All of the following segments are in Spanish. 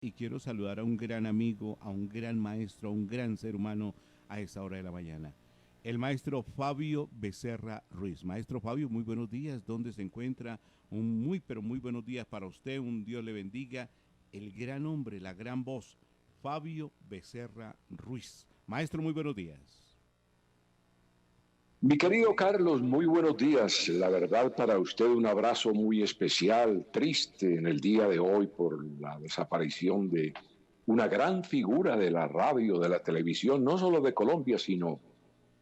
y quiero saludar a un gran amigo, a un gran maestro, a un gran ser humano a esta hora de la mañana. El maestro Fabio Becerra Ruiz. Maestro Fabio, muy buenos días. ¿Dónde se encuentra? Un muy, pero muy buenos días para usted. Un Dios le bendiga. El gran hombre, la gran voz, Fabio Becerra Ruiz. Maestro, muy buenos días. Mi querido Carlos, muy buenos días. La verdad para usted un abrazo muy especial, triste en el día de hoy por la desaparición de una gran figura de la radio, de la televisión, no solo de Colombia, sino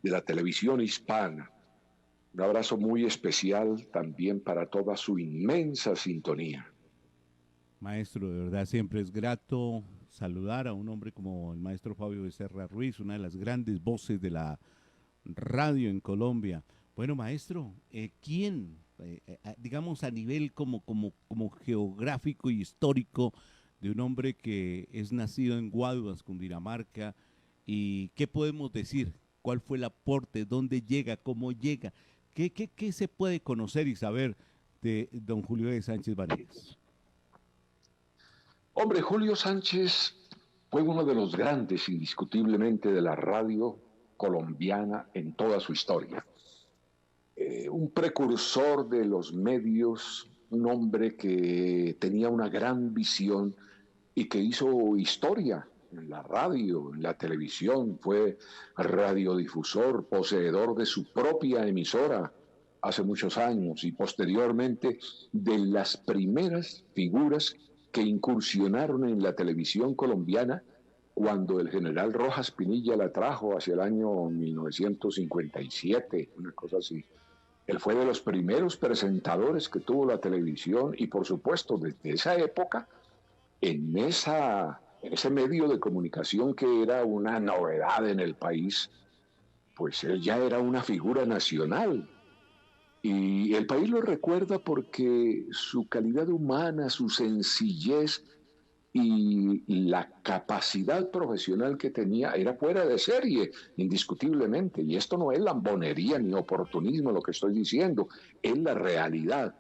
de la televisión hispana. Un abrazo muy especial también para toda su inmensa sintonía. Maestro, de verdad siempre es grato saludar a un hombre como el maestro Fabio Becerra Ruiz, una de las grandes voces de la radio en Colombia. Bueno, maestro, ¿quién, digamos a nivel como geográfico y histórico, de un hombre que es nacido en Guaduas, Cundinamarca, y qué podemos decir? ¿Cuál fue el aporte? ¿Dónde llega? ¿Cómo llega? ¿Qué se puede conocer y saber de don Julio de Sánchez Vanegas? Hombre, Julio Sánchez fue uno de los grandes, indiscutiblemente, de la radio colombiana en toda su historia. Un precursor de los medios, un hombre que tenía una gran visión y que hizo historia en la radio, en la televisión, fue radiodifusor, poseedor de su propia emisora hace muchos años y posteriormente de las primeras figuras que incursionaron en la televisión colombiana cuando el general Rojas Pinilla la trajo hacia el año 1957, una cosa así. Él fue de los primeros presentadores que tuvo la televisión y por supuesto desde esa época, en ese medio de comunicación que era una novedad en el país, pues él ya era una figura nacional. Y el país lo recuerda porque su calidad humana, su sencillez y la capacidad profesional que tenía era fuera de serie, indiscutiblemente. Y esto no es lambonería ni oportunismo lo que estoy diciendo, es la realidad.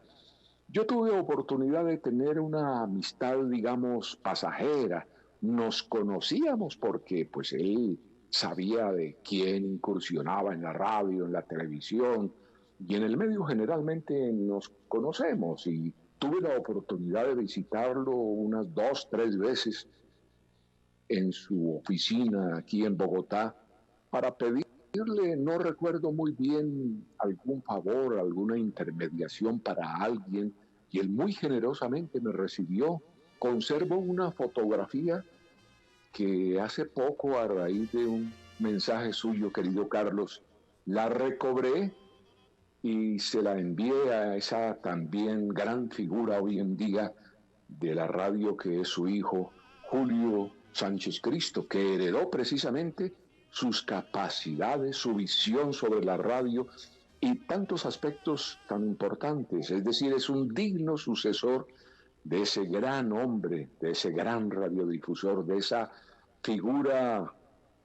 Yo tuve oportunidad de tener una amistad, digamos, pasajera. Nos conocíamos porque pues él sabía de quién incursionaba en la radio, en la televisión y en el medio generalmente nos conocemos y tuve la oportunidad de visitarlo unas dos, tres veces en su oficina aquí en Bogotá para pedirle, no recuerdo muy bien, algún favor, alguna intermediación para alguien, y él muy generosamente me recibió. Conservo una fotografía que hace poco, a raíz de un mensaje suyo, querido Carlos, la recobré y se la envié a esa también gran figura hoy en día de la radio que es su hijo, Julio Sánchez Cristo, que heredó precisamente sus capacidades, su visión sobre la radio y tantos aspectos tan importantes. Es decir, es un digno sucesor de ese gran hombre, de ese gran radiodifusor, de esa figura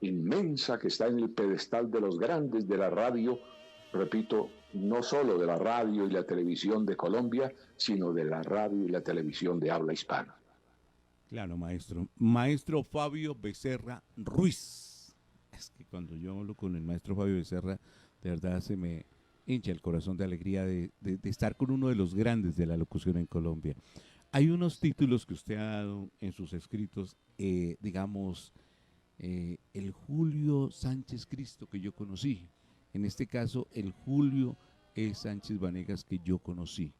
inmensa que está en el pedestal de los grandes de la radio, repito, no solo de la radio y la televisión de Colombia, sino de la radio y la televisión de habla hispana. Claro, maestro. Maestro Fabio Becerra Ruiz. Es que cuando yo hablo con el maestro Fabio Becerra, de verdad se me hincha el corazón de alegría de estar con uno de los grandes de la locución en Colombia. Hay unos títulos que usted ha dado en sus escritos, digamos, el Julio Sánchez Cristo que yo conocí. En este caso, el Julio Sánchez Vanegas que yo conocí.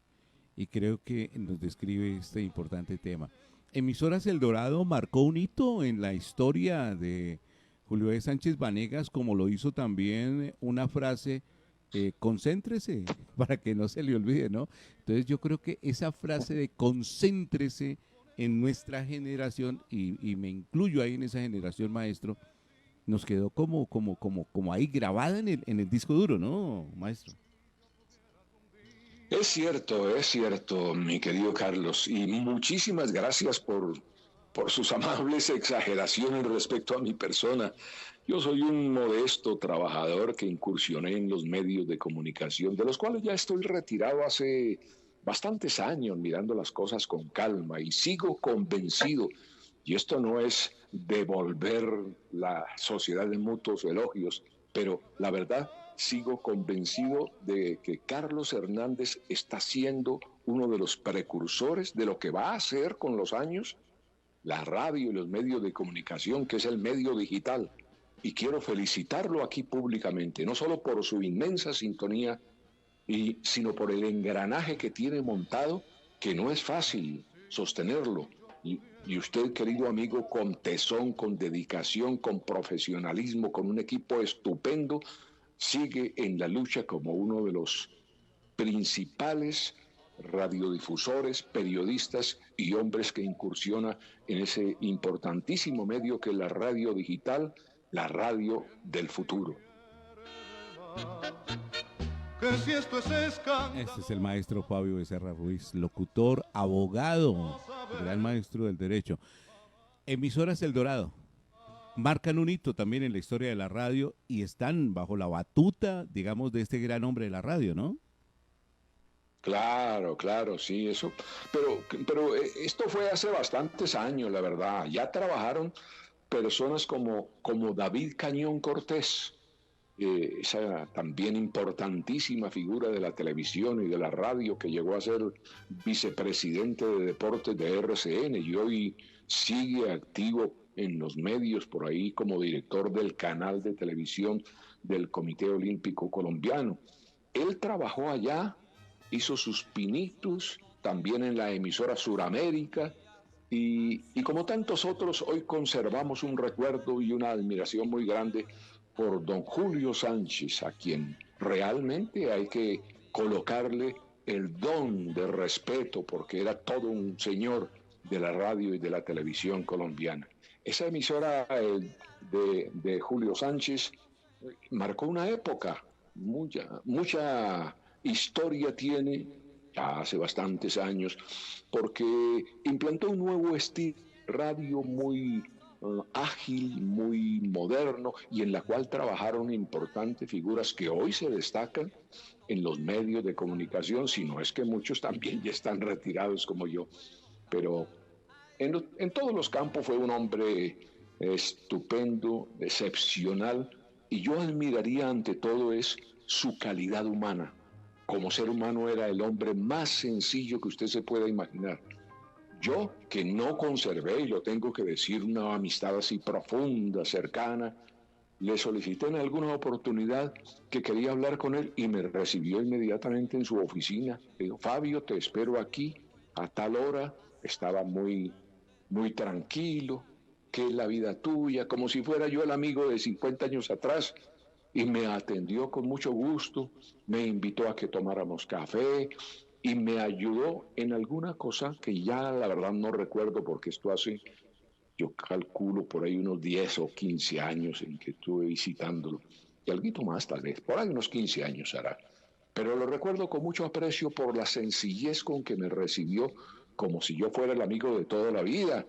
Y creo que nos describe este importante tema. Emisoras El Dorado marcó un hito en la historia de Julio E. Sánchez Vanegas, como lo hizo también una frase, concéntrese, para que no se le olvide, ¿no? Entonces yo creo que esa frase de concéntrese en nuestra generación, y me incluyo ahí en esa generación, maestro, nos quedó como ahí grabada en el disco duro, ¿no, maestro? Es cierto, mi querido Carlos, y muchísimas gracias por sus amables exageraciones respecto a mi persona. Yo soy un modesto trabajador que incursioné en los medios de comunicación, de los cuales ya estoy retirado hace bastantes años, mirando las cosas con calma, y sigo convencido Y esto no es devolver la sociedad de mutuos elogios, pero la verdad sigo convencido de que Carlos Hernández está siendo uno de los precursores de lo que va a hacer con los años la radio y los medios de comunicación, que es el medio digital. Y quiero felicitarlo aquí públicamente, no solo por su inmensa sintonía, sino por el engranaje que tiene montado, que no es fácil sostenerlo. Y usted, querido amigo, con tesón, con dedicación, con profesionalismo, con un equipo estupendo, sigue en la lucha como uno de los principales radiodifusores, periodistas y hombres que incursiona en ese importantísimo medio que es la radio digital, la radio del futuro. Este es el maestro Fabio Becerra Ruiz, locutor, abogado, gran maestro del derecho. Emisoras El Dorado marcan un hito también en la historia de la radio y están bajo la batuta, digamos, de este gran hombre de la radio, ¿no? Claro, claro, sí, eso. Pero esto fue hace bastantes años, la verdad. Ya trabajaron personas como David Cañón Cortés, esa también importantísima figura de la televisión y de la radio, que llegó a ser vicepresidente de deportes de RCN y hoy sigue activo en los medios por ahí como director del canal de televisión del Comité Olímpico Colombiano. Él trabajó allá, hizo sus pinitos también en la emisora Suramérica y como tantos otros, hoy conservamos un recuerdo y una admiración muy grande por don Julio Sánchez, a quien realmente hay que colocarle el don de respeto porque era todo un señor de la radio y de la televisión colombiana. Esa emisora de Julio Sánchez marcó una época, mucha historia tiene, ya hace bastantes años, porque implantó un nuevo estilo de radio muy ágil, muy moderno y en la cual trabajaron importantes figuras que hoy se destacan en los medios de comunicación, si no es que muchos también ya están retirados como yo, pero en todos los campos fue un hombre estupendo, excepcional, y yo admiraría ante todo es su calidad humana. Como ser humano era el hombre más sencillo que usted se pueda imaginar. Yo, que no conservé, y lo tengo que decir, una amistad así profunda, cercana, le solicité en alguna oportunidad que quería hablar con él y me recibió inmediatamente en su oficina. Le dijo, Fabio, te espero aquí a tal hora. Estaba muy tranquilo, qué es la vida tuya, como si fuera yo el amigo de 50 años atrás, y me atendió con mucho gusto, me invitó a que tomáramos café y me ayudó en alguna cosa que ya la verdad no recuerdo porque esto hace, yo calculo por ahí unos 10 o 15 años en que estuve visitándolo, y algo más tal vez, por ahí unos 15 años hará. Pero lo recuerdo con mucho aprecio por la sencillez con que me recibió, como si yo fuera el amigo de toda la vida.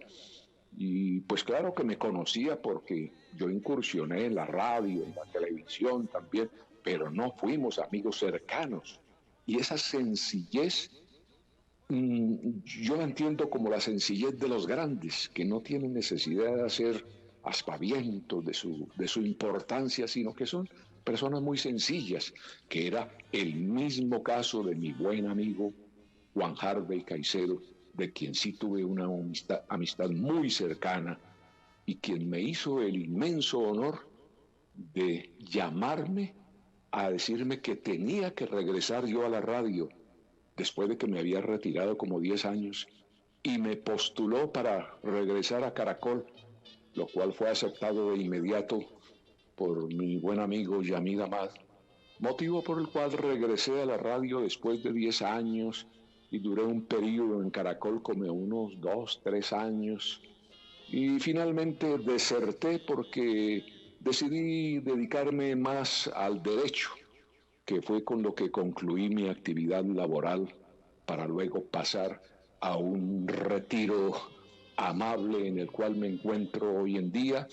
Y pues claro que me conocía porque yo incursioné en la radio, en la televisión también, pero no fuimos amigos cercanos. Y esa sencillez, yo la entiendo como la sencillez de los grandes, que no tienen necesidad de hacer aspavientos de su importancia, sino que son personas muy sencillas, que era el mismo caso de mi buen amigo Juan Harvey Caicedo, de quien sí tuve una amistad muy cercana y quien me hizo el inmenso honor de llamarme a decirme que tenía que regresar yo a la radio después de que me había retirado como 10 años y me postuló para regresar a Caracol, lo cual fue aceptado de inmediato por mi buen amigo Yamid Amad, motivo por el cual regresé a la radio después de 10 años y duré un periodo en Caracol como unos 2, 3 años y finalmente deserté porque decidí dedicarme más al derecho, que fue con lo que concluí mi actividad laboral para luego pasar a un retiro amable en el cual me encuentro hoy en día,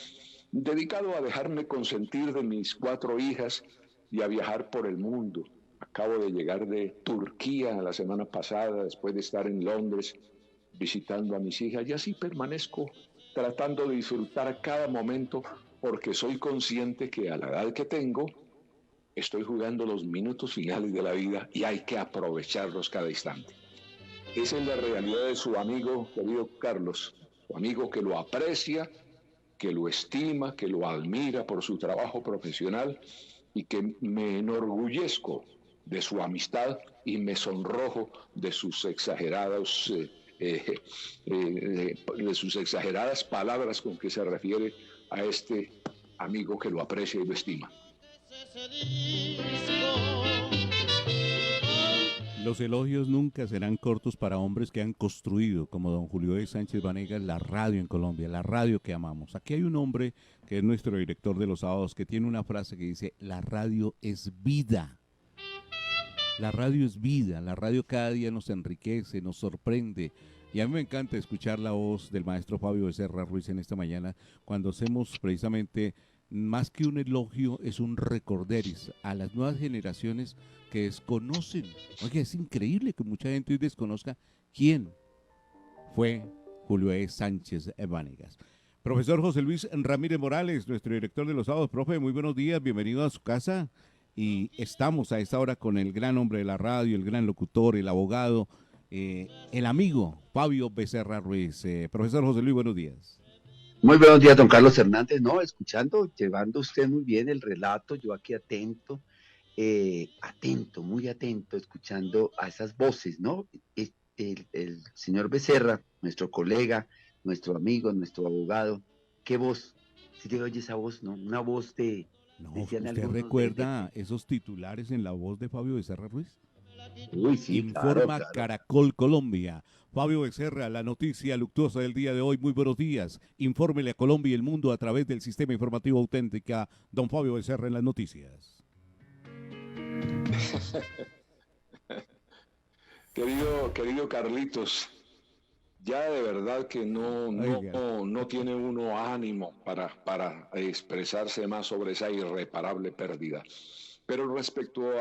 dedicado a dejarme consentir de mis 4 hijas y a viajar por el mundo. Acabo de llegar de Turquía la semana pasada, después de estar en Londres visitando a mis hijas, y así permanezco tratando de disfrutar cada momento, porque soy consciente que a la edad que tengo, estoy jugando los minutos finales de la vida y hay que aprovecharlos cada instante. Esa es la realidad de su amigo, querido Carlos, su amigo que lo aprecia, que lo estima, que lo admira por su trabajo profesional y que me enorgullezco de su amistad y me sonrojo de sus de sus exageradas palabras con que se refiere a este amigo que lo aprecia y lo estima. Los elogios nunca serán cortos para hombres que han construido, como don Julio E. Sánchez Vanegas, la radio en Colombia, la radio que amamos. Aquí hay un hombre que es nuestro director de los sábados que tiene una frase que dice, la radio es vida. La radio es vida, la radio cada día nos enriquece, nos sorprende. Y a mí me encanta escuchar la voz del maestro Fabio Becerra Ruiz en esta mañana, cuando hacemos precisamente, más que un elogio, es un recorderis a las nuevas generaciones que desconocen. Oye, es increíble que mucha gente hoy desconozca quién fue Julio E. Sánchez Vanegas. Profesor José Luis Ramírez Morales, nuestro director de los sábados. Profe, muy buenos días, bienvenido a su casa. Y estamos a esta hora con el gran hombre de la radio, el gran locutor, el abogado, el amigo Fabio Becerra Ruiz. Profesor José Luis, buenos días. Muy buenos días, don Carlos Hernández. No, escuchando, llevando usted muy bien el relato, yo aquí atento, muy atento, escuchando a esas voces, ¿no? El señor Becerra, nuestro colega, nuestro amigo, nuestro abogado, ¿qué voz? Si te oye esa voz, ¿no? Una voz de... No, ¿usted recuerda esos titulares en la voz de Fabio Becerra Ruiz? Uy, sí, Informa claro. Caracol Colombia. Fabio Becerra, la noticia luctuosa del día de hoy. Muy buenos días. Infórmele a Colombia y el mundo a través del sistema informativo Auténtica. Don Fabio Becerra en las noticias. Querido Carlitos, ya de verdad que no tiene uno ánimo para expresarse más sobre esa irreparable pérdida. Pero respecto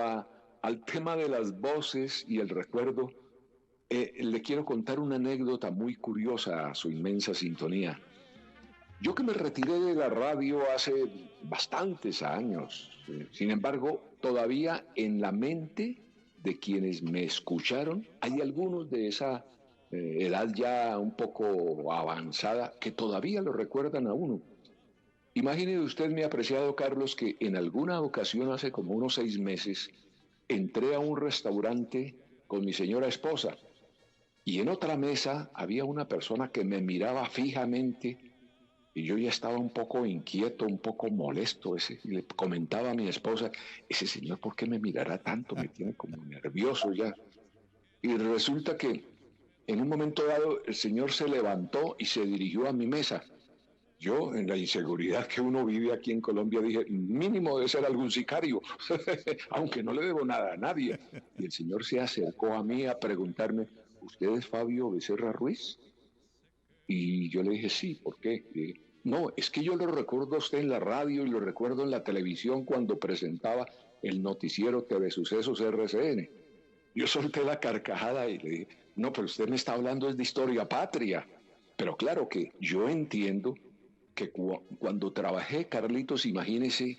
al tema de las voces y el recuerdo, le quiero contar una anécdota muy curiosa a su inmensa sintonía. Yo que me retiré de la radio hace bastantes años, sin embargo, todavía en la mente de quienes me escucharon, hay algunos de esa edad ya un poco avanzada que todavía lo recuerdan a uno. Imagine usted, mi apreciado Carlos, que en alguna ocasión hace como unos 6 meses entré a un restaurante con mi señora esposa y en otra mesa había una persona que me miraba fijamente y yo ya estaba un poco inquieto, un poco molesto. Y le comentaba a mi esposa, ese señor, ¿por qué me mirará tanto? Me tiene como nervioso ya. Y resulta que en un momento dado el señor se levantó y se dirigió a mi mesa. Yo, en la inseguridad que uno vive aquí en Colombia, dije, mínimo debe ser algún sicario, aunque no le debo nada a nadie. Y el señor se acercó a mí a preguntarme, ¿usted es Fabio Becerra Ruiz? Y yo le dije, sí, ¿por qué? No, es que yo lo recuerdo a usted en la radio y lo recuerdo en la televisión cuando presentaba el noticiero TV Sucesos RCN. Yo solté la carcajada y le dije, no, pero usted me está hablando es de historia patria. Pero claro que yo entiendo que cuando trabajé, Carlitos, imagínese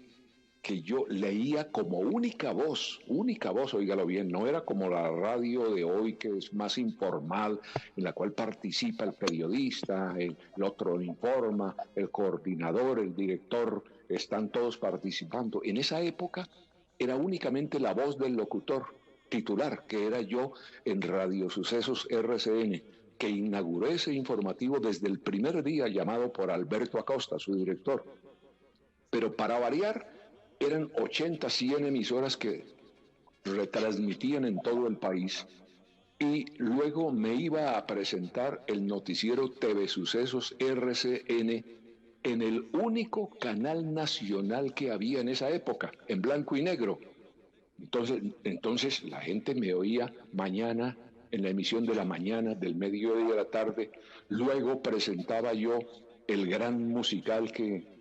que yo leía como única voz, oígalo bien, no era como la radio de hoy que es más informal, en la cual participa el periodista, el otro informa, el coordinador, el director, están todos participando. En esa época era únicamente la voz del locutor titular, que era yo en Radio Sucesos RCN, que inauguró ese informativo desde el primer día, llamado por Alberto Acosta, su director. Pero para variar, eran 80, 100 emisoras que retransmitían en todo el país. Y luego me iba a presentar el noticiero TV Sucesos RCN en el único canal nacional que había en esa época, en blanco y negro. Entonces la gente me oía mañana, en la emisión de la mañana, del mediodía de la tarde. Luego presentaba yo el gran musical que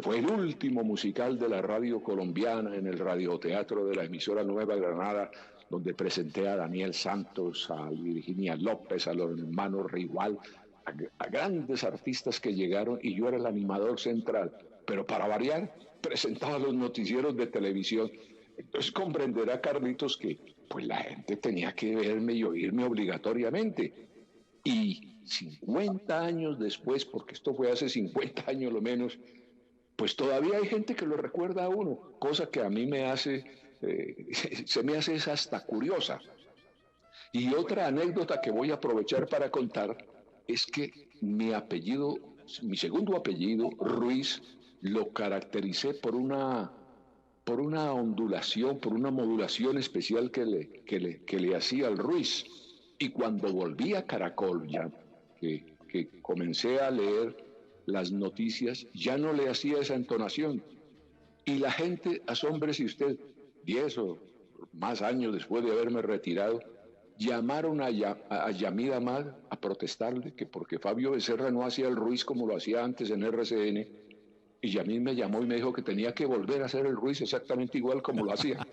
fue el último musical de la radio colombiana en el radioteatro de la emisora Nueva Granada, donde presenté a Daniel Santos, a Virginia López, a los hermanos Rigual, a grandes artistas que llegaron y yo era el animador central, pero para variar presentaba los noticieros de televisión. Entonces comprenderá Carlitos que pues la gente tenía que verme y oírme obligatoriamente. Y 50 años después, porque esto fue hace 50 años lo menos, pues todavía hay gente que lo recuerda a uno, cosa que a mí me hace, se me hace es hasta curiosa. Y otra anécdota que voy a aprovechar para contar es que mi apellido, mi segundo apellido, Ruiz, lo caractericé por una ondulación, por una modulación especial que le hacía al Ruiz. Y cuando volví a Caracol, ya que comencé a leer las noticias, ya no le hacía esa entonación. Y la gente, asómbrese usted, 10 o más años después de haberme retirado, llamaron a Yamid Amad a protestarle que porque Fabio Becerra no hacía el Ruiz como lo hacía antes en RCN, y Yamid me llamó y me dijo que tenía que volver a hacer el Ruiz exactamente igual como lo hacía.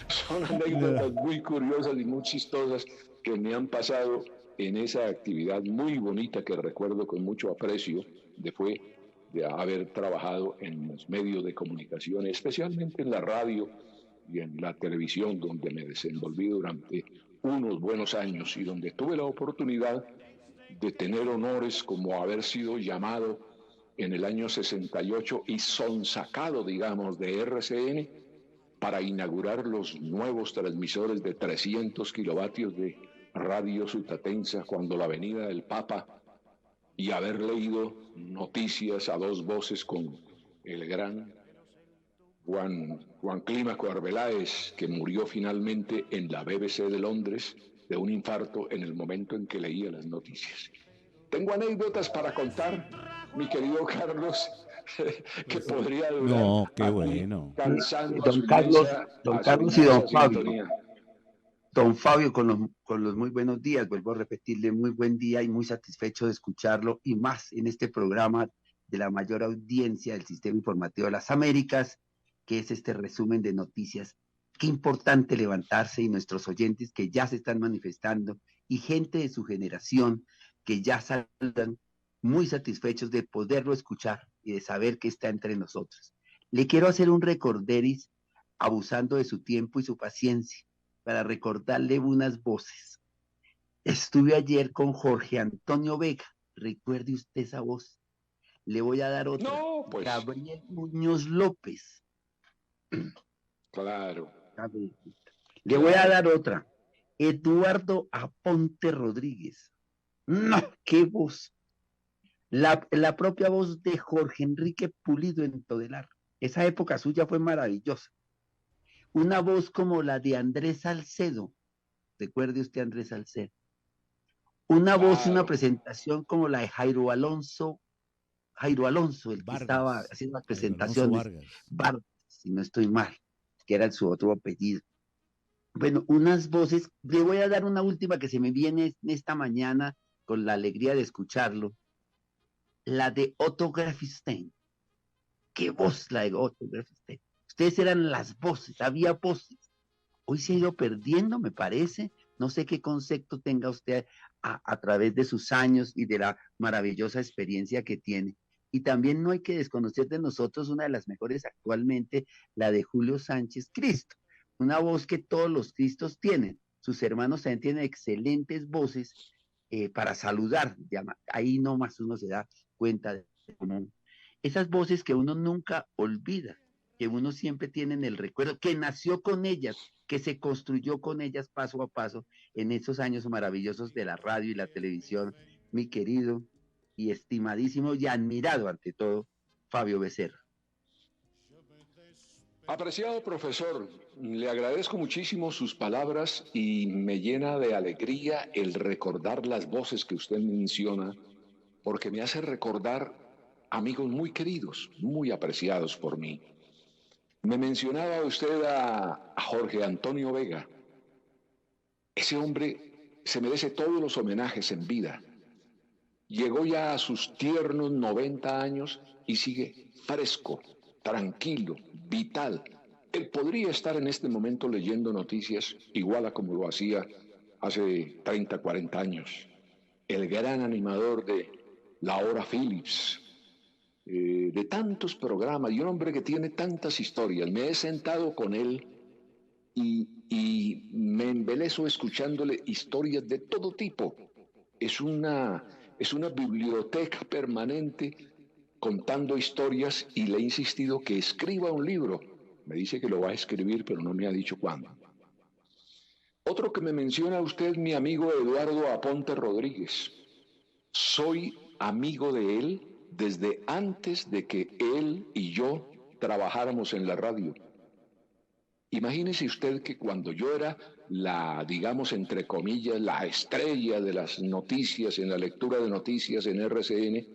Son anécdotas muy curiosas y muy chistosas que me han pasado en esa actividad muy bonita que recuerdo con mucho aprecio de haber trabajado en los medios de comunicación, especialmente en la radio y en la televisión, donde me desenvolví durante unos buenos años y donde tuve la oportunidad de tener honores como haber sido llamado en el año 68 y sonsacado, digamos, de RCN para inaugurar los nuevos transmisores de 300 kilovatios de radio sutatensa cuando la Avenida del Papa, y haber leído noticias a dos voces con el gran Juan Clímaco Arbeláez, que murió finalmente en la BBC de Londres de un infarto en el momento en que leía las noticias. Tengo anécdotas para contar, mi querido Carlos, que podría durar No, qué aquí bueno. cansando Don Carlos, don a su Carlos y inmensa don Fabio. sintonía. Don Fabio, con los muy buenos días, vuelvo a repetirle, muy buen día y muy satisfecho de escucharlo y más en este programa de la mayor audiencia del Sistema Informativo de las Américas, que es este resumen de noticias. Qué importante levantarse y nuestros oyentes que ya se están manifestando y gente de su generación que ya salgan muy satisfechos de poderlo escuchar y de saber que está entre nosotros. Le quiero hacer un recorderis abusando de su tiempo y su paciencia para recordarle unas voces. Estuve ayer con Jorge Antonio Vega, recuerde usted esa voz. Le voy a dar otra. No, pues, Gabriel Muñoz López. claro. Le voy a dar otra. Eduardo Aponte Rodríguez. No, qué voz. La propia voz de Jorge Enrique Pulido en Todelar. Esa época suya fue maravillosa. Una voz como la de Andrés Salcedo. Recuerde usted a Andrés Salcedo. Una voz y una Claro. presentación como la de Jairo Alonso, el que estaba Vargas, haciendo las Jairo Alonso presentaciones, Vargas. Vargas, si no estoy mal, que era su otro apellido. Bueno, unas voces, le voy a dar una última que se me viene esta mañana con la alegría de escucharlo, la de Otto Grafstein. ¿Qué voz la de Otto Grafstein? Ustedes eran las voces, había voces. Hoy se ha ido perdiendo, me parece. No sé qué concepto tenga usted a través de sus años y de la maravillosa experiencia que tiene. Y también no hay que desconocer de nosotros una de las mejores actualmente, la de Julio Sánchez Cristo. Una voz que todos los Cristos tienen. Sus hermanos también tienen excelentes voces para saludar. Ahí nomás uno se da cuenta de cómo esas voces que uno nunca olvida, que uno siempre tiene en el recuerdo, que nació con ellas, que se construyó con ellas paso a paso en esos años maravillosos de la radio y la televisión, mi querido y estimadísimo y admirado ante todo, Fabio Becerra. Apreciado profesor, le agradezco muchísimo sus palabras y me llena de alegría el recordar las voces que usted menciona, porque me hace recordar amigos muy queridos, muy apreciados por mí. Me mencionaba usted a Jorge Antonio Vega. Ese hombre se merece todos los homenajes en vida. Llegó ya a sus tiernos 90 años y sigue fresco, tranquilo, vital. Él podría estar en este momento leyendo noticias igual a como lo hacía hace 30, 40 años. el gran animador de La Hora Phillips, de tantos programas, y un hombre que tiene tantas historias. Me he sentado con él y me embelezo escuchándole historias de todo tipo. Es una biblioteca permanente contando historias, y le he insistido que escriba un libro. Me dice que lo va a escribir, pero no me ha dicho cuándo. Otro que me menciona usted, mi amigo Eduardo Aponte Rodríguez. Soy amigo de él desde antes de que él y yo trabajáramos en la radio. Imagínese usted que cuando yo era digamos, entre comillas, la estrella de las noticias, en la lectura de noticias en RCN,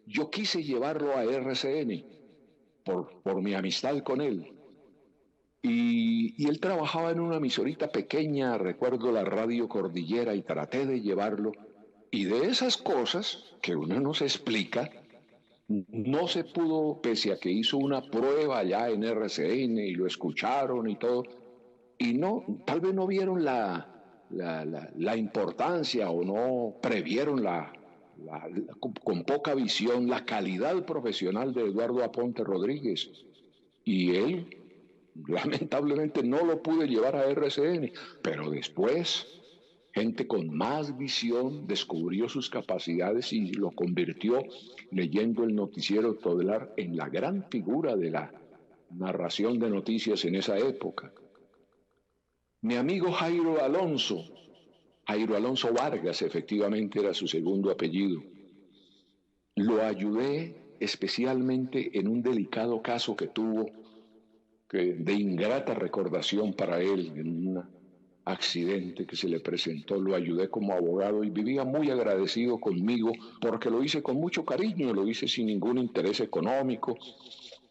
yo quise llevarlo a RCN por mi amistad con él. Y él trabajaba en una emisorita pequeña, recuerdo la Radio Cordillera, y traté de llevarlo. Y de esas cosas que uno no se explica, no se pudo, pese a que hizo una prueba allá en RCN y lo escucharon y todo, y no, tal vez no vieron la importancia, o no previeron con poca visión, la calidad profesional de Eduardo Aponte Rodríguez. Y él, lamentablemente, no lo pude llevar a RCN, pero después gente con más visión descubrió sus capacidades y lo convirtió, leyendo el noticiero Todelar, en la gran figura de la narración de noticias en esa época. Mi amigo Jairo Alonso Vargas, efectivamente era su segundo apellido. Lo ayudé especialmente en un delicado caso que tuvo, de ingrata recordación para él, en un accidente que se le presentó. Lo ayudé como abogado y vivía muy agradecido conmigo porque lo hice con mucho cariño, lo hice sin ningún interés económico,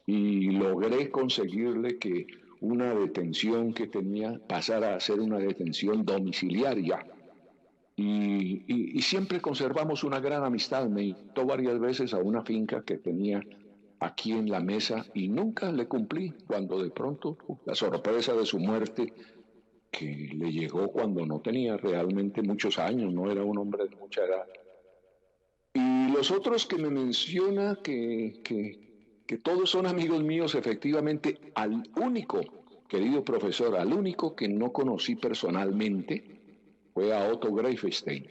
y logré conseguirle que una detención que tenía pasara a ser una detención domiciliaria. Y siempre conservamos una gran amistad. Me invitó varias veces a una finca que tenía aquí en la mesa y nunca le cumplí, cuando de pronto la sorpresa de su muerte, que le llegó cuando no tenía realmente muchos años, no era un hombre de mucha edad. Y los otros que me menciona, que todos son amigos míos, efectivamente, al único, querido profesor, al único que no conocí personalmente fue a Otto Greifenstein,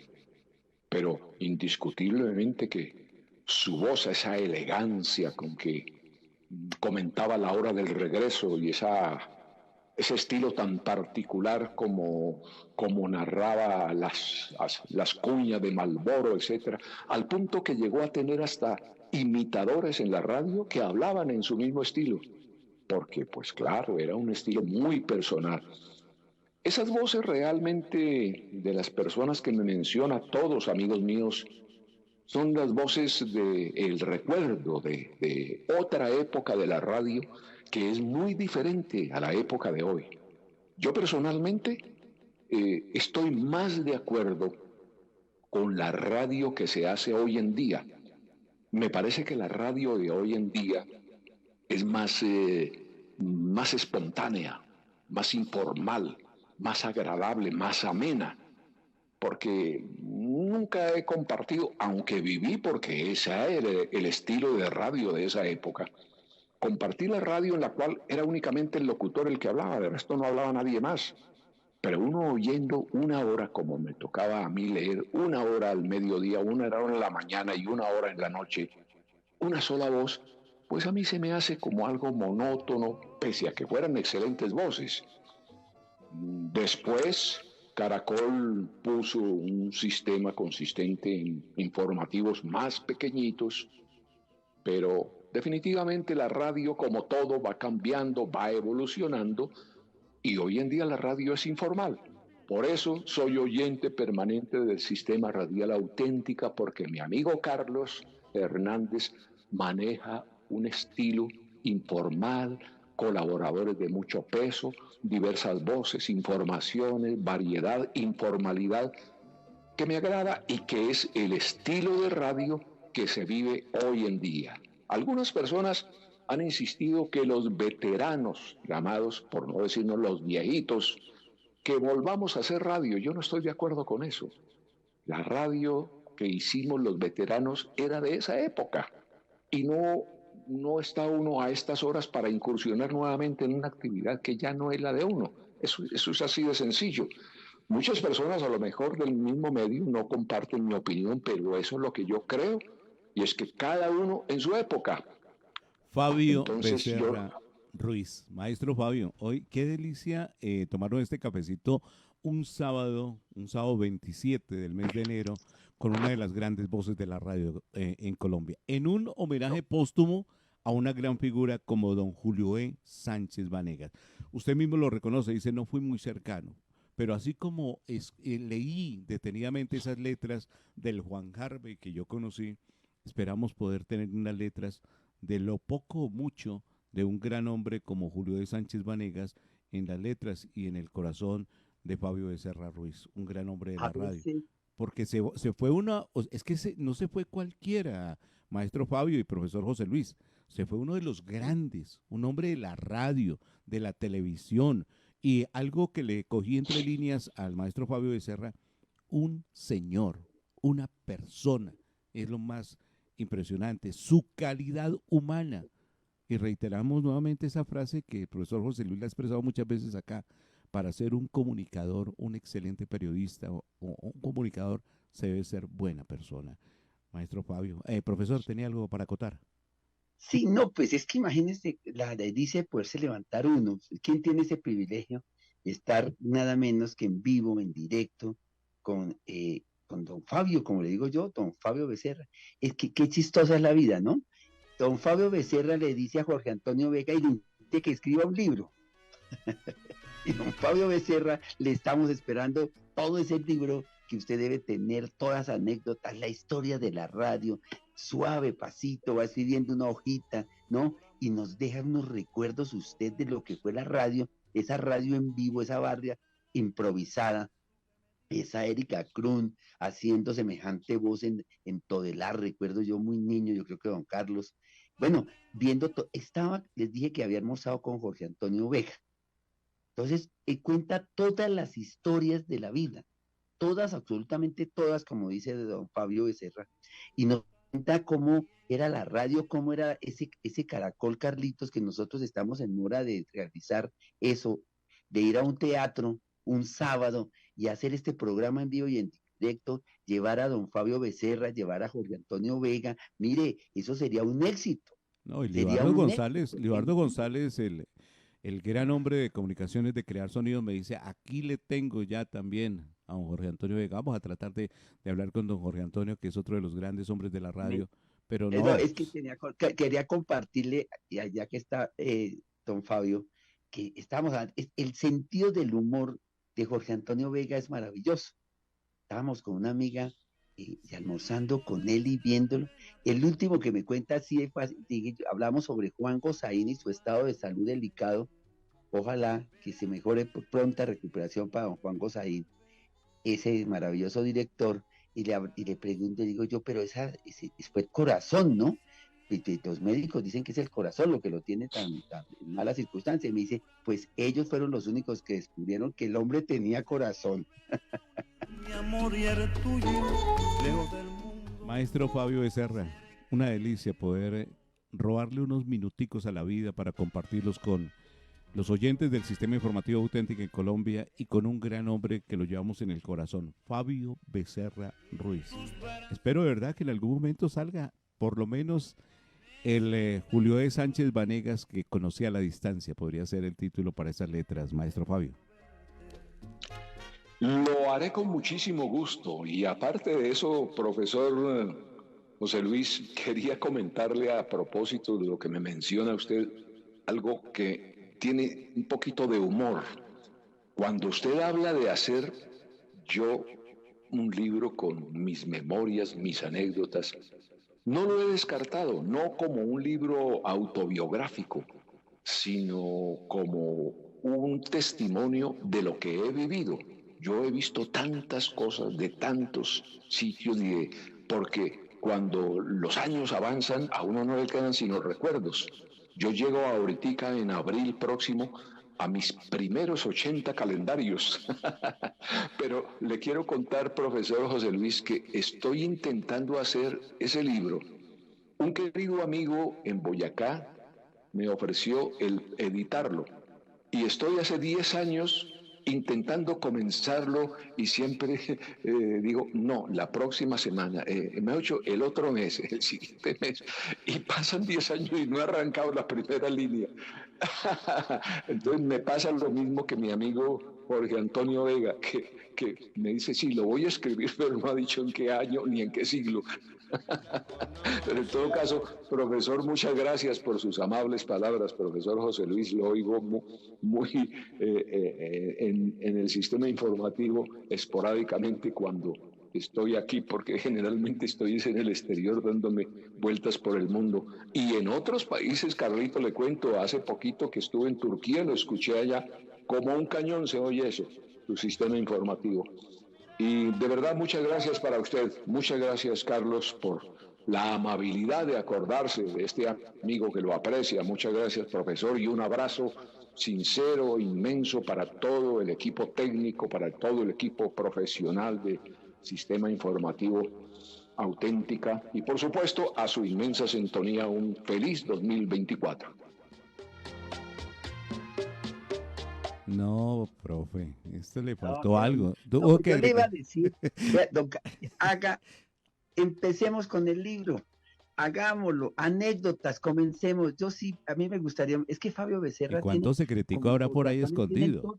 pero indiscutiblemente que su voz, esa elegancia con que comentaba la hora del regreso, y ese estilo tan particular como narraba las cuñas de Marlboro, etc., al punto que llegó a tener hasta imitadores en la radio que hablaban en su mismo estilo, porque pues claro, era un estilo muy personal. Esas voces realmente de las personas que me menciona, todos amigos míos, son las voces del recuerdo de otra época de la radio que es muy diferente a la época de hoy. Yo personalmente estoy más de acuerdo con la radio que se hace hoy en día. Me parece que la radio de hoy en día es más espontánea, más informal, más agradable, más amena, porque nunca he compartido, aunque viví, porque ese era el estilo de radio de esa época, compartí la radio en la cual era únicamente el locutor el que hablaba, de resto no hablaba nadie más. Pero uno oyendo una hora, como me tocaba a mí leer, una hora al mediodía, una hora en la mañana y una hora en la noche, una sola voz, pues a mí se me hace como algo monótono, pese a que fueran excelentes voces. Después, Caracol puso un sistema consistente en informativos más pequeñitos, pero definitivamente la radio, como todo, va cambiando, va evolucionando, y hoy en día la radio es informal. Por eso soy oyente permanente del sistema radial Auténtica, porque mi amigo Carlos Hernández maneja un estilo informal, colaboradores de mucho peso, diversas voces, informaciones, variedad, informalidad, que me agrada y que es el estilo de radio que se vive hoy en día. Algunas personas han insistido que los veteranos, llamados, por no decirnos los viejitos, que volvamos a hacer radio. Yo no estoy de acuerdo con eso. La radio que hicimos los veteranos era de esa época. Y no está uno a estas horas para incursionar nuevamente en una actividad que ya no es la de uno. Eso es así de sencillo. Muchas personas a lo mejor del mismo medio no comparten mi opinión, pero eso es lo que yo creo, y es que cada uno en su época. Fabio Entonces Becerra Ruiz, maestro Fabio, hoy qué delicia tomaron este cafecito un sábado 27 del mes de enero, con una de las grandes voces de la radio en Colombia, en un homenaje póstumo a una gran figura como don Julio E. Sánchez Vanegas. Usted mismo lo reconoce, dice, no fui muy cercano, pero así como leí detenidamente esas letras del Juan Harvey que yo conocí, esperamos poder tener unas letras de lo poco o mucho de un gran hombre como Julio de Sánchez Vanegas en las letras y en el corazón de Fabio Becerra Ruiz, un gran hombre de A la radio. veces, Porque se fue es que no se fue cualquiera, maestro Fabio y profesor José Luis, se fue uno de los grandes, un hombre de la radio, de la televisión, y algo que le cogí entre líneas al maestro Fabio Becerra, un señor, una persona, es lo más impresionante, su calidad humana. Y reiteramos nuevamente esa frase que el profesor José Luis la ha expresado muchas veces acá, para ser un comunicador, un excelente periodista o un comunicador, se debe ser buena persona. Maestro Fabio, profesor, ¿tenía algo para acotar? sí, no, pues es que imagínese la delicia de poderse levantar uno. ¿Quién tiene ese privilegio de estar nada menos que en vivo, en directo, con don Fabio, como le digo yo, don Fabio Becerra? Es que qué chistosa es la vida, ¿no? Don Fabio Becerra le dice a Jorge Antonio Vega y le dice que escriba un libro. Y don Fabio Becerra le estamos esperando todo ese libro que usted debe tener, todas las anécdotas, la historia de la radio, suave, pasito, va escribiendo una hojita, ¿no? Y nos deja unos recuerdos usted de lo que fue la radio, esa radio en vivo, esa barria improvisada, esa Erika Krun haciendo semejante voz en Todelar, recuerdo yo muy niño, yo creo que don Carlos. Bueno, les dije que había almorzado con Jorge Antonio Vega. Entonces, cuenta todas las historias de la vida, todas, absolutamente todas, como dice don Fabio Becerra, y nos cuenta cómo era la radio, cómo era ese Caracol Carlitos que nosotros estamos en mora de realizar eso, de ir a un teatro un sábado y hacer este programa en vivo y en directo, llevar a don Fabio Becerra, llevar a Jorge Antonio Vega, mire, eso sería un éxito, No, y sería un éxito. Libardo González, el gran hombre de comunicaciones de crear sonidos, me dice, aquí le tengo ya también a don Jorge Antonio Vega. Vamos a tratar de hablar con don Jorge Antonio, que es otro de los grandes hombres de la radio, pero No, no, es que quería compartirle, ya que está don Fabio, que el sentido del humor de Jorge Antonio Vega es maravilloso. Estábamos con una amiga y almorzando con él y viéndolo. El último que me cuenta así de fácil, hablamos sobre Juan Gozaín y su estado de salud delicado. Ojalá que se mejore por pronta recuperación para don Juan Gozaín, ese maravilloso director, y le pregunto, digo yo, pero ese fue el corazón, ¿no? Y los médicos dicen que es el corazón lo que lo tiene tan en malas circunstancias. Y me dice, pues ellos fueron los únicos que descubrieron que el hombre tenía corazón. Mi amor y el tuyo, lejos del mundo. maestro Fabio Becerra, una delicia poder robarle unos minuticos a la vida para compartirlos con los oyentes del Sistema Informativo Auténtico en Colombia y con un gran hombre que lo llevamos en el corazón, Fabio Becerra Ruiz. Espero de verdad que en algún momento salga por lo menos el Julio E. Sánchez Vanegas que conocí a la distancia, podría ser el título para esas letras, maestro Fabio. Lo haré con muchísimo gusto, y aparte de eso, profesor José Luis, quería comentarle a propósito de lo que me menciona usted, algo que tiene un poquito de humor. Cuando usted habla de hacer yo un libro con mis memorias, mis anécdotas, no lo he descartado, no como un libro autobiográfico, sino como un testimonio de lo que he vivido. Yo he visto tantas cosas de tantos sitios porque cuando los años avanzan a uno no le quedan sino recuerdos. Yo llego ahorita en abril próximo a mis primeros 80 calendarios. Pero le quiero contar, profesor José Luis, que estoy intentando hacer ese libro. Un querido amigo en Boyacá me ofreció el editarlo. Y estoy hace 10 años intentando comenzarlo y siempre digo, no, la próxima semana, me ha hecho el otro mes, el siguiente mes, y pasan 10 años y no he arrancado la primera línea. Entonces me pasa lo mismo que mi amigo Jorge Antonio Vega, que me dice, sí, lo voy a escribir, pero no ha dicho en qué año ni en qué siglo. Pero en todo caso, profesor, muchas gracias por sus amables palabras. Profesor José Luis, lo oigo muy en el sistema informativo esporádicamente cuando estoy aquí, porque generalmente estoy en el exterior dándome vueltas por el mundo. Y en otros países, Carlito, le cuento, hace poquito que estuve en Turquía, lo escuché allá, como un cañón se oye eso, su sistema informativo. Y de verdad, muchas gracias para usted. Muchas gracias, Carlos, por la amabilidad de acordarse de este amigo que lo aprecia. Muchas gracias, profesor, y un abrazo sincero, inmenso para todo el equipo técnico, para todo el equipo profesional de Sistema Informativo Auténtica y, por supuesto, a su inmensa sintonía, un feliz 2024. No, profe, esto le faltó No, algo. no, yo le iba a decir, vea, empecemos con el libro, hagámoslo, anécdotas, comencemos. Yo sí, a mí me gustaría, es que Fabio ¿Y Becerra tiene, cuánto secretico como habrá sus por ahí razones, tienen escondido?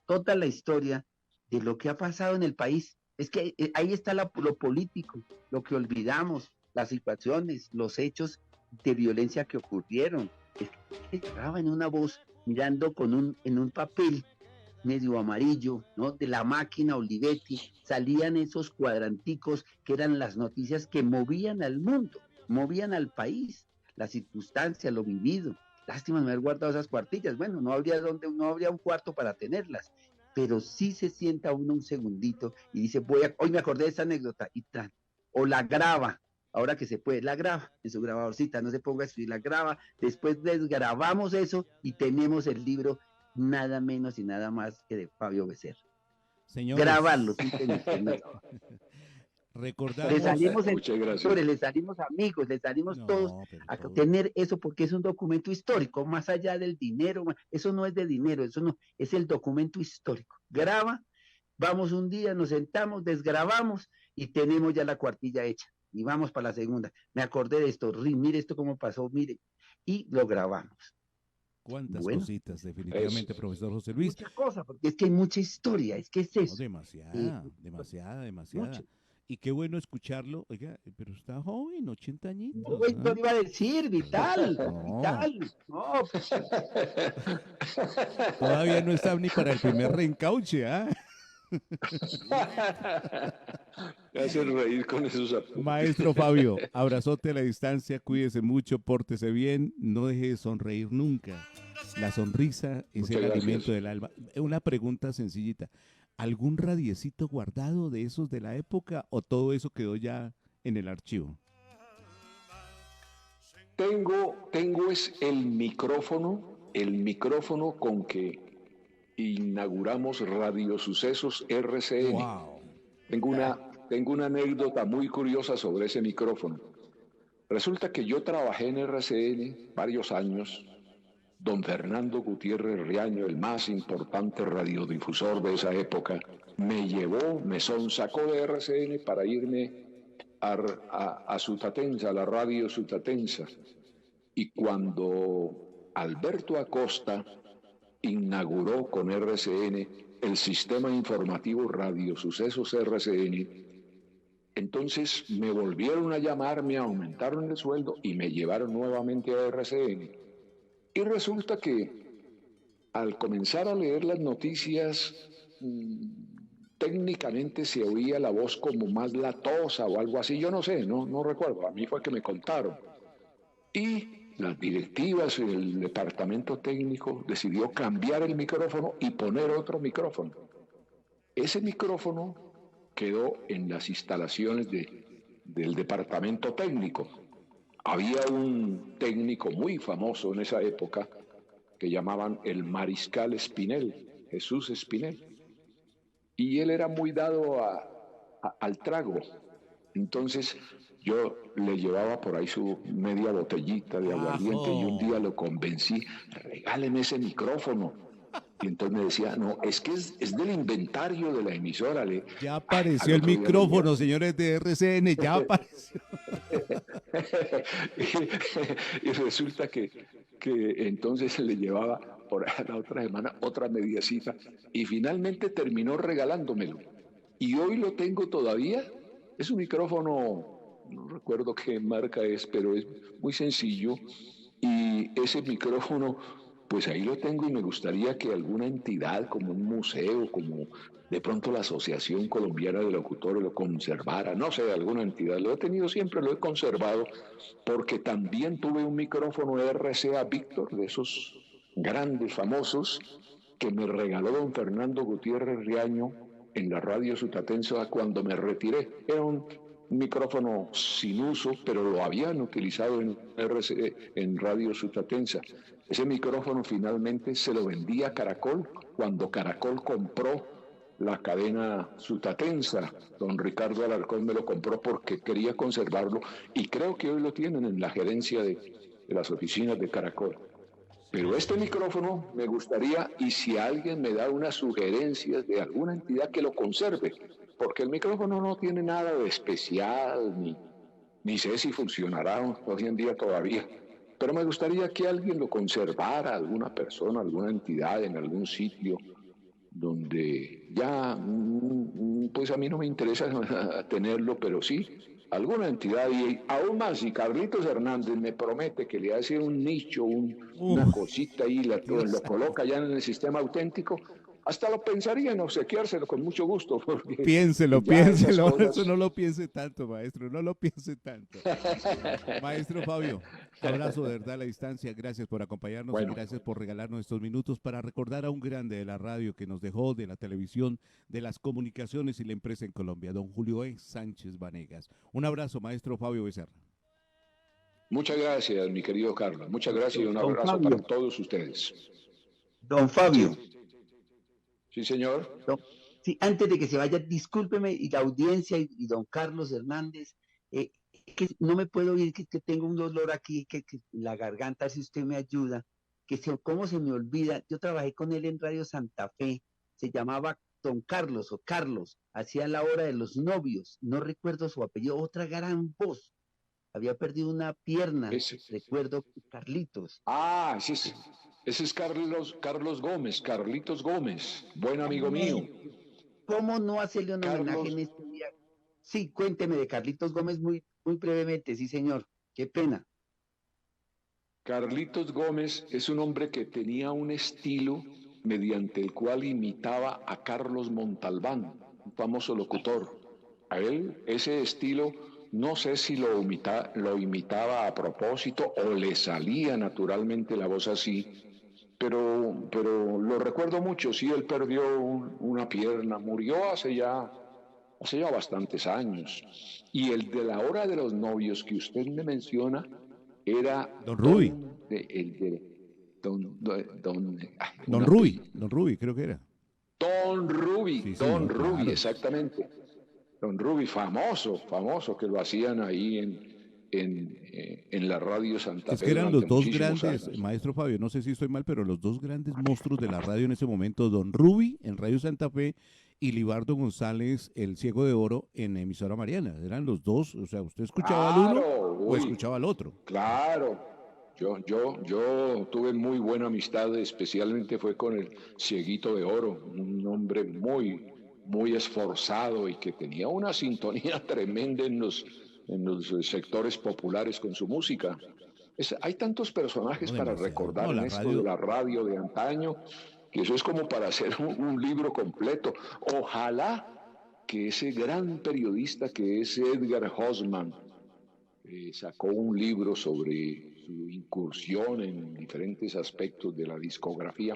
toda la historia de lo que ha pasado en el país. Es que ahí está lo político, lo que olvidamos, las situaciones, los hechos de violencia que ocurrieron. Es que estaba en una voz mirando en un papel medio amarillo, ¿no? De la máquina Olivetti, salían esos cuadranticos que eran las noticias que movían al mundo, movían al país, la circunstancia, lo vivido. Lástima no haber guardado esas cuartillas. Bueno, no habría un cuarto para tenerlas, pero sí se sienta uno un segundito y dice, hoy me acordé de esta anécdota y tal, o la graba. Ahora que se puede, la graba en su grabadorcita, no se ponga a escribir, la graba, después desgrabamos eso y tenemos el libro nada menos y nada más que de Fabio Becerra. Grabarlo, Señores, simplemente. No. Le recordamos. salimos Muchas gracias. editores, le salimos amigos, le salimos todos No, pero a todo. tener eso porque es un documento histórico, más allá del dinero, eso no es de dinero, eso no, es el documento histórico. Graba, vamos un día, nos sentamos, desgrabamos y tenemos ya la cuartilla hecha. Y vamos para la segunda. Me acordé de esto, mire esto cómo pasó, mire. Y lo grabamos. Cuántas Bueno, cositas, definitivamente, profesor José Luis. muchas cosas, porque es que hay mucha historia, es que es No, eso. demasiada. Mucho. Y qué bueno escucharlo. Oiga, pero está joven, 80 No, añitos. no iba a decir, Vital, No, no. todavía no está ni para el primer reencauche, ¿ah? Me hacen reír con esos apuntes. Maestro Fabio, abrazote a la distancia, cuídese mucho, pórtese bien, no deje de sonreír nunca. La sonrisa es Muchas el gracias. alimento del alma. Una pregunta sencillita. ¿Algún radiecito guardado de esos de la época o todo eso quedó ya en el archivo? Tengo es el micrófono con que inauguramos Radio Sucesos RCN. ¡Wow! Tengo una anécdota muy curiosa sobre ese micrófono. Resulta que yo trabajé en RCN varios años. Don Fernando Gutiérrez Riaño, el más importante radiodifusor de esa época, me sonsacó de RCN para irme a Sutatensa, a la radio Sutatensa. Y cuando Alberto Acosta inauguró con RCN el sistema informativo Radio Sucesos RCN, entonces me volvieron a llamar, me aumentaron el sueldo y me llevaron nuevamente a RCN. Y resulta que al comenzar a leer las noticias, técnicamente se oía la voz como más latosa o algo así, yo no sé, no recuerdo, a mí fue que me contaron. Y las directivas del departamento técnico decidió cambiar el micrófono y poner otro micrófono. Ese micrófono quedó en las instalaciones del departamento técnico. Había un técnico muy famoso en esa época que llamaban el Mariscal Espinel, Jesús Espinel. Y él era muy dado al trago. Entonces yo le llevaba por ahí su media botellita de aguardiente y un día lo convencí, regáleme ese micrófono. Y entonces me decía, no, es que es del inventario de la emisora. Ya apareció el micrófono, señores de RCN, ya apareció. y resulta que entonces le llevaba por la otra semana otra mediacita y finalmente terminó regalándomelo. Y hoy lo tengo todavía. Es un micrófono, no recuerdo qué marca es, pero es muy sencillo. Y ese micrófono, pues ahí lo tengo y me gustaría que alguna entidad, como un museo, como de pronto la Asociación Colombiana de Locutores lo conservara, no sé, alguna entidad. Lo he tenido siempre, lo he conservado, porque también tuve un micrófono RCA Víctor, de esos grandes, famosos, que me regaló don Fernando Gutiérrez Riaño en la radio Sutatensa cuando me retiré. Era un micrófono sin uso, pero lo habían utilizado en Radio Sutatensa. Ese micrófono finalmente se lo vendí a Caracol cuando Caracol compró la cadena Sutatensa. Don Ricardo Alarcón me lo compró porque quería conservarlo y creo que hoy lo tienen en la gerencia de las oficinas de Caracol. Pero este micrófono me gustaría, y si alguien me da unas sugerencias de alguna entidad que lo conserve, porque el micrófono no tiene nada de especial, ni sé si funcionará hoy en día todavía, pero me gustaría que alguien lo conservara, alguna persona, alguna entidad en algún sitio donde ya, pues a mí no me interesa tenerlo, pero sí alguna entidad, y aún más, si Carlitos Hernández me promete que le hace un nicho, una cosita y lo coloca ya en el sistema auténtico, hasta lo pensaría en obsequiárselo con mucho gusto. Piénselo, cosas... eso no lo piense tanto, maestro, no lo piense tanto. Maestro Fabio, abrazo de verdad a la distancia, gracias por acompañarnos y gracias por regalarnos estos minutos para recordar a un grande de la radio que nos dejó, de la televisión, de las comunicaciones y la empresa en Colombia, don Julio E. Sánchez Vanegas. Un abrazo, maestro Fabio Becerra. Muchas gracias, mi querido Carlos, muchas gracias y un abrazo para todos ustedes. Don Fabio. Sí, señor. Sí, antes de que se vaya, discúlpeme, y la audiencia y don Carlos Hernández, que no me puedo oír, que tengo un dolor aquí, que la garganta, si usted me ayuda, cómo se me olvida, yo trabajé con él en Radio Santa Fe, se llamaba don Carlos o Carlos, hacía La Hora de los Novios, no recuerdo su apellido, otra gran voz, había perdido una pierna, recuerdo Carlitos. Ah, sí. Ese es Carlos Gómez, Carlitos Gómez, buen amigo mío. ¿Cómo no hacerle un homenaje en este día? Sí, cuénteme de Carlitos Gómez muy brevemente, sí señor, qué pena. Carlitos Gómez es un hombre que tenía un estilo mediante el cual imitaba a Carlos Montalbán, un famoso locutor. A él, ese estilo, no sé si lo imitaba a propósito o le salía naturalmente la voz así, pero lo recuerdo mucho. Sí, él perdió una pierna, murió hace ya bastantes años. Y el de La Hora de los Novios que usted me menciona era don Rubi. Don Rubi, creo que era. Don Rubi, sí, Don señor, Rubi, claro. Exactamente. Don Rubi, famoso, que lo hacían ahí en la radio Santa Fe. Es que eran los dos grandes, años. maestro Fabio, no sé si estoy mal, pero los dos grandes monstruos de la radio en ese momento, don Rubi en Radio Santa Fe y Libardo González, el Ciego de Oro, en Emisora Mariana. Eran los dos, o sea, ¿usted escuchaba al uno o escuchaba al otro? Claro. Yo tuve muy buena amistad, especialmente fue con el Cieguito de Oro, un hombre muy esforzado y que tenía una sintonía tremenda en los sectores populares con su música. Hay tantos personajes para recordar en esto de la radio de antaño, que eso es como para hacer un libro completo. Ojalá que ese gran periodista que es Edgar Hosman sacó un libro sobre su incursión en diferentes aspectos de la discografía.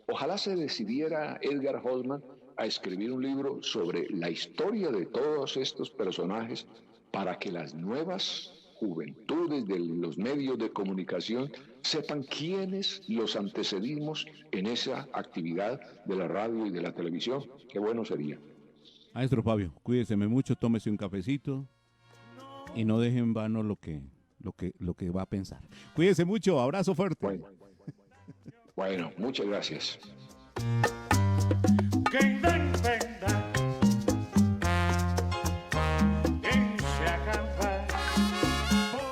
Ojalá se decidiera Edgar Hosman a escribir un libro sobre la historia de todos estos personajes para que las nuevas juventudes de los medios de comunicación sepan quiénes los antecedimos en esa actividad de la radio y de la televisión. Qué bueno sería. Maestro Fabio, cuídese mucho, tómese un cafecito y no deje en vano lo que va a pensar. Cuídese mucho, abrazo fuerte. Bueno, muchas gracias.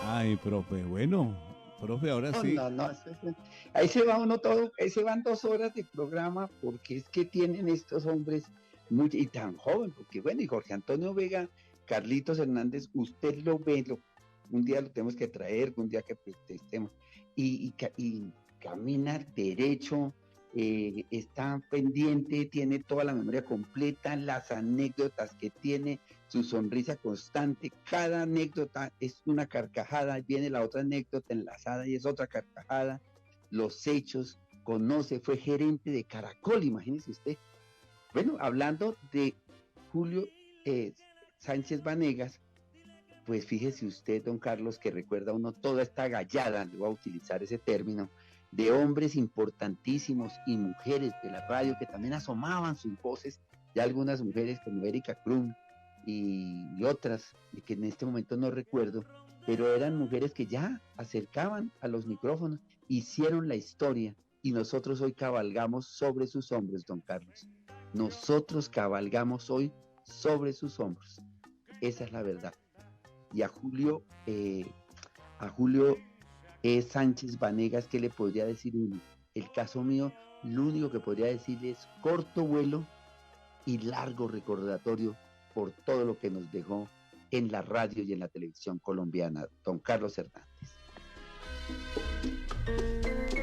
Ay, profe, bueno, profe, ahora sí. No, ahí se va uno todo, ahí se van 2 horas de programa, porque es que tienen estos hombres y tan joven, porque bueno, y Jorge Antonio Vega, Carlitos Hernández, usted lo ve, un día lo tenemos que traer, un día que protestemos, y camina derecho, está pendiente, tiene toda la memoria completa, las anécdotas que tiene, su sonrisa constante, cada anécdota es una carcajada, viene la otra anécdota enlazada y es otra carcajada, los hechos, conoce, fue gerente de Caracol, imagínese usted. Bueno, hablando de Julio Sánchez Vanegas, pues fíjese usted, don Carlos, que recuerda uno toda esta gallada, le voy a utilizar ese término, de hombres importantísimos y mujeres de la radio que también asomaban sus voces, de algunas mujeres como Erika Krum y otras, que en este momento no recuerdo, pero eran mujeres que ya acercaban a los micrófonos, hicieron la historia, y nosotros hoy cabalgamos sobre sus hombros, don Carlos. Nosotros cabalgamos hoy sobre sus hombros. Esa es la verdad. Y a Julio Sánchez Vanegas, ¿qué le podría decir uno? El caso mío, lo único que podría decirle es corto vuelo y largo recordatorio por todo lo que nos dejó en la radio y en la televisión colombiana, don Carlos Hernández.